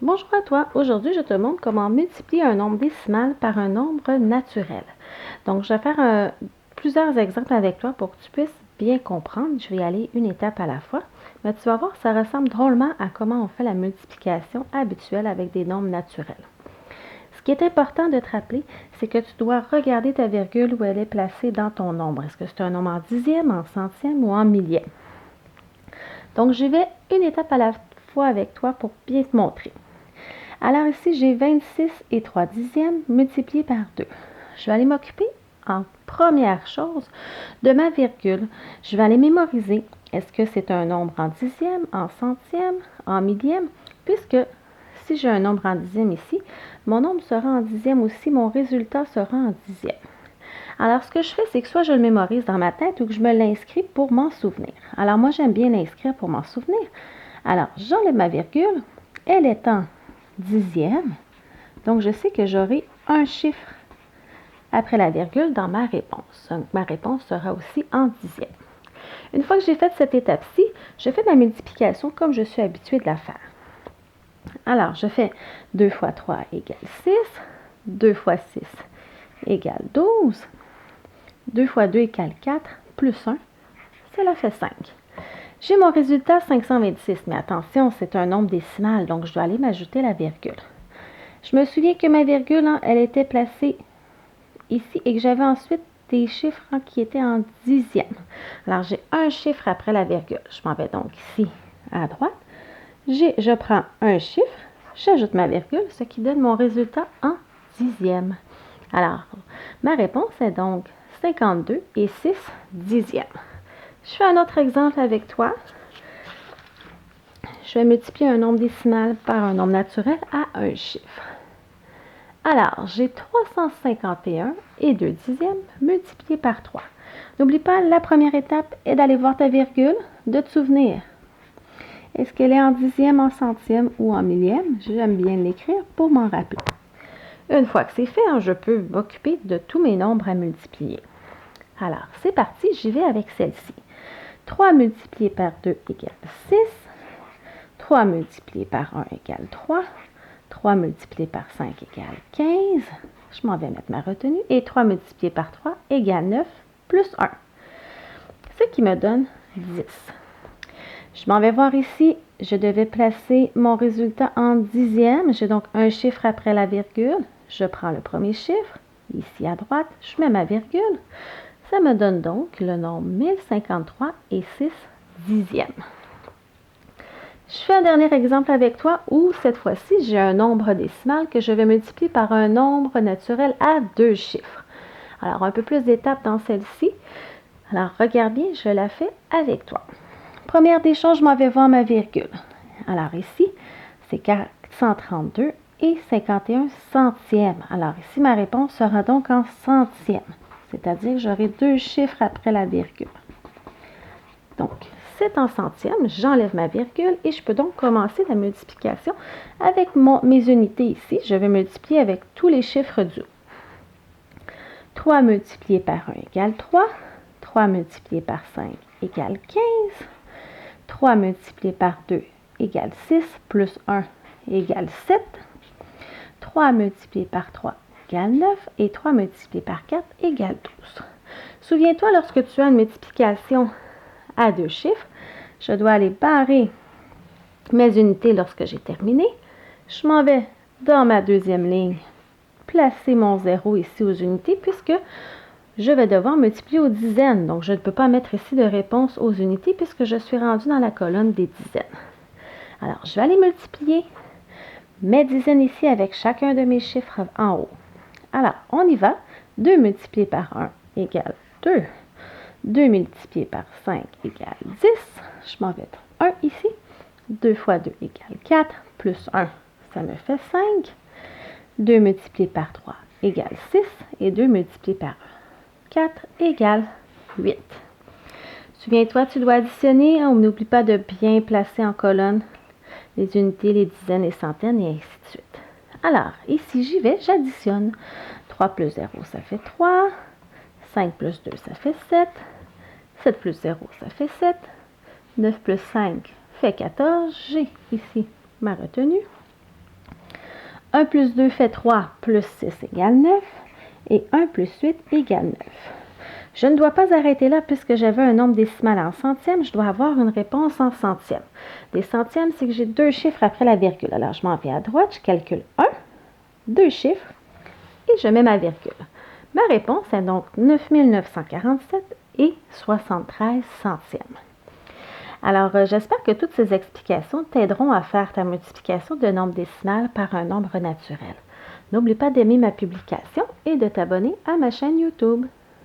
Bonjour à toi. Aujourd'hui, je te montre comment multiplier un nombre décimal par un nombre naturel. Donc, je vais faire plusieurs exemples avec toi pour que tu puisses bien comprendre. Je vais y aller une étape à la fois. Mais tu vas voir, ça ressemble drôlement à comment on fait la multiplication habituelle avec des nombres naturels. Ce qui est important de te rappeler, c'est que tu dois regarder ta virgule où elle est placée dans ton nombre. Est-ce que c'est un nombre en dixième, en centième ou en millième? Donc, je vais une étape à la fois avec toi pour bien te montrer. Alors ici, j'ai 26 et 3 dixièmes multipliés par 2. Je vais aller m'occuper en première chose de ma virgule. Je vais aller mémoriser. Est-ce que c'est un nombre en dixième, en centième, en millième? Puisque si j'ai un nombre en dixième ici, mon nombre sera en dixième aussi, mon résultat sera en dixième. Alors, ce que je fais, c'est que soit je le mémorise dans ma tête ou que je me l'inscris pour m'en souvenir. Alors, moi, j'aime bien l'inscrire pour m'en souvenir. Alors, j'enlève ma virgule. Elle est en dixième. Donc, je sais que j'aurai un chiffre après la virgule dans ma réponse. Donc, ma réponse sera aussi en dixième. Une fois que j'ai fait cette étape-ci, je fais ma multiplication comme je suis habituée de la faire. Alors, je fais 2 fois 3 égale 6, 2 fois 6 égale 12, 2 fois 2 égale 4, plus 1, cela fait 5. J'ai mon résultat 526, mais attention, c'est un nombre décimal, donc je dois aller m'ajouter la virgule. Je me souviens que ma virgule, elle était placée ici et que j'avais ensuite des chiffres qui étaient en dixième. Alors, j'ai un chiffre après la virgule. Je m'en vais donc ici à droite. Je prends un chiffre, j'ajoute ma virgule, ce qui donne mon résultat en dixième. Alors, ma réponse est donc 52 et 6 dixièmes. Je fais un autre exemple avec toi. Je vais multiplier un nombre décimal par un nombre naturel à un chiffre. Alors, j'ai 351 et 2 dixièmes multipliés par 3. N'oublie pas, la première étape est d'aller voir ta virgule, de te souvenir. Est-ce qu'elle est en dixième, en centième ou en millième? J'aime bien l'écrire pour m'en rappeler. Une fois que c'est fait, je peux m'occuper de tous mes nombres à multiplier. Alors, c'est parti, j'y vais avec celle-ci. 3 multiplié par 2 égale 6. 3 multiplié par 1 égale 3. 3 multiplié par 5 égale 15. Je m'en vais mettre ma retenue. Et 3 multiplié par 3 égale 9 plus 1. Ce qui me donne 10. Je m'en vais voir ici. Je devais placer mon résultat en dixième. J'ai donc un chiffre après la virgule. Je prends le premier chiffre. Ici à droite, je mets ma virgule. Ça me donne donc le nombre 1053 et 6 dixièmes. Je fais un dernier exemple avec toi où, cette fois-ci, j'ai un nombre décimal que je vais multiplier par un nombre naturel à deux chiffres. Alors, un peu plus d'étapes dans celle-ci. Alors, regarde bien, je la fais avec toi. Première des choses, je m'en vais voir ma virgule. Alors, ici, c'est 432 et 51 centièmes. Alors, ici, ma réponse sera donc en centièmes. C'est-à-dire que j'aurai deux chiffres après la virgule. Donc, c'est en centièmes, j'enlève ma virgule et je peux donc commencer la multiplication avec mes unités ici. Je vais multiplier avec tous les chiffres du haut. 3 multiplié par 1 égale 3. 3 multiplié par 5 égale 15. 3 multiplié par 2 égale 6 plus 1 égale 7. 3 multiplié par 3 égale 9 et 3 multiplié par 4 égale 12. Souviens-toi, lorsque tu as une multiplication à deux chiffres, je dois aller barrer mes unités lorsque j'ai terminé. Je m'en vais dans ma deuxième ligne, placer mon 0 ici aux unités puisque je vais devoir multiplier aux dizaines. Donc, je ne peux pas mettre ici de réponse aux unités puisque je suis rendue dans la colonne des dizaines. Alors, je vais aller multiplier mes dizaines ici avec chacun de mes chiffres en haut. Alors, on y va. 2 multiplié par 1 égale 2. 2 multiplié par 5 égale 10. Je m'en vais 1 ici. 2 fois 2 égale 4. Plus 1, ça me fait 5. 2 multiplié par 3 égale 6. Et 2 multiplié par 4 égale 8. Souviens-toi, tu dois additionner. N'oublie pas de bien placer en colonne les unités, les dizaines, les centaines et ainsi de suite. Alors, ici, j'y vais, j'additionne. 3 plus 0, ça fait 3. 5 plus 2, ça fait 7. 7 plus 0, ça fait 7. 9 plus 5 fait 14. J'ai ici ma retenue. 1 plus 2 fait 3, plus 6 égale 9. Et 1 plus 8 égale 9. Je ne dois pas arrêter là puisque j'avais un nombre décimal en centièmes. Je dois avoir une réponse en centièmes. Des centièmes, c'est que j'ai 2 chiffres après la virgule. Alors, je m'en vais à droite, je calcule 1, 2 chiffres, et je mets ma virgule. Ma réponse est donc 9947 et 73 centièmes. Alors, j'espère que toutes ces explications t'aideront à faire ta multiplication de nombre décimal par un nombre naturel. N'oublie pas d'aimer ma publication et de t'abonner à ma chaîne YouTube.